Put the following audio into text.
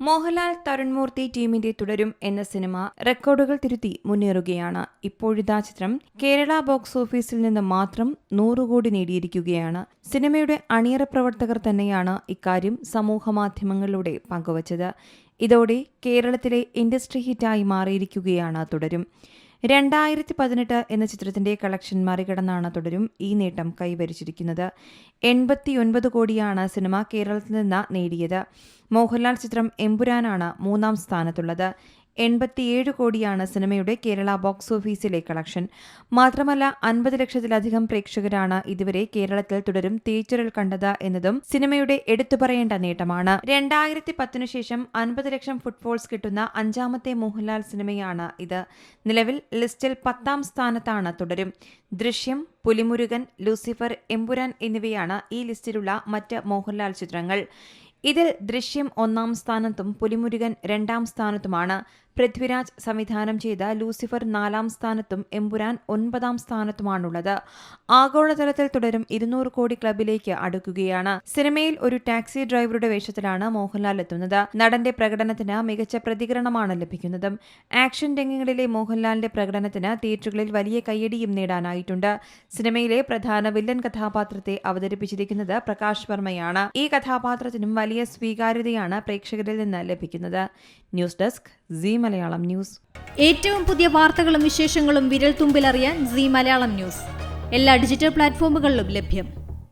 മോഹൻലാൽ തരുൺമൂർത്തി ടീമിന്റെ തുടരും എന്ന സിനിമ റെക്കോർഡുകൾ തിരുത്തി മുന്നേറുകയാണ്. ഇപ്പോഴിതാ ചിത്രം കേരള ബോക്സ് ഓഫീസിൽ നിന്ന് മാത്രം 100 കോടി നേടിയിരിക്കുകയാണ്. സിനിമയുടെ അണിയറ പ്രവർത്തകർ തന്നെയാണ് ഇക്കാര്യം സമൂഹമാധ്യമങ്ങളിലൂടെ പങ്കുവച്ചത്. ഇതോടെ കേരളത്തിലെ ഇൻഡസ്ട്രി ഹിറ്റായി മാറിയിരിക്കുകയാണ് തുടരും. 2018 എന്ന ചിത്രത്തിന്റെ കളക്ഷൻ മറികടന്നാണ് തുടരും ഈ നേട്ടം കൈവരിച്ചിരിക്കുന്നത്. 89 കോടിയാണ് സിനിമ കേരളത്തിൽ നിന്ന് നേടിയത്. മോഹൻലാൽ ചിത്രം എമ്പുരാനാണ് 3ാം സ്ഥാനത്തുള്ളത്. 87 കോടിയാണ് സിനിമയുടെ കേരള ബോക്സ് ഓഫീസിലെ കളക്ഷൻ. മാത്രമല്ല 50 ലക്ഷത്തിലധികം പ്രേക്ഷകരാണ് ഇതുവരെ കേരളത്തിൽ തുടരും തിയേറ്ററിൽ കണ്ടത് എന്നതും സിനിമയുടെ എടുത്തുപറയേണ്ട നേട്ടമാണ്. 2010 ശേഷം 50 ലക്ഷം ഫുട്ഫോൾസ് കിട്ടുന്ന 5ാമത്തെ മോഹൻലാൽ സിനിമയാണ് ഇത്. നിലവിൽ ലിസ്റ്റിൽ 10ാം സ്ഥാനത്താണ് തുടരും. ദൃശ്യം, പുലിമുരുകൻ, ലൂസിഫർ, എമ്പുരാൻ എന്നിവയാണ് ഈ ലിസ്റ്റിലുള്ള മറ്റ് മോഹൻലാൽ ചിത്രങ്ങൾ. ഇതിൽ ദൃശ്യം 1ാം സ്ഥാനത്തും പുലിമുരുകൻ 2ാം സ്ഥാനത്തുമാണ്. പൃഥ്വിരാജ് സംവിധാനം ചെയ്ത ലൂസിഫർ 4ാം സ്ഥാനത്തും എമ്പുരാൻ 9ാം സ്ഥാനത്തുമാണുള്ളത്. ആഗോളതലത്തിൽ തുടരും 200 കോടി ക്ലബിലേക്ക് അടുക്കുകയാണ്. സിനിമയിൽ ഒരു ടാക്സി ഡ്രൈവറുടെ വേഷത്തിലാണ് മോഹൻലാൽ എത്തുന്നത്. നടന്റെ പ്രകടനത്തിന് മികച്ച പ്രതികരണമാണ് ലഭിക്കുന്നത്. ആക്ഷൻ രംഗങ്ങളിലെ മോഹൻലാലിന്റെ പ്രകടനത്തിന് തിയേറ്ററുകളിൽ വലിയ കയ്യടിയും നേടാനായിട്ടുണ്ട്. സിനിമയിലെ പ്രധാന വില്ലൻ കഥാപാത്രത്തെ അവതരിപ്പിച്ചിരിക്കുന്നത് പ്രകാശ് വർമ്മയാണ്. ഈ കഥാപാത്രത്തിനും വലിയ സ്വീകാര്യതയാണ് പ്രേക്ഷകരിൽ നിന്ന് ലഭിക്കുന്നത്. News desk Zee Malayalam news. ഏറ്റവും പുതിയ വാർത്തകളും വിശേഷങ്ങളും വിരൽ തുമ്പിലറിയാൻ സീ മലയാളം ന്യൂസ് എല്ലാ ഡിജിറ്റൽ പ്ലാറ്റ്ഫോമുകളിലും ലഭ്യം.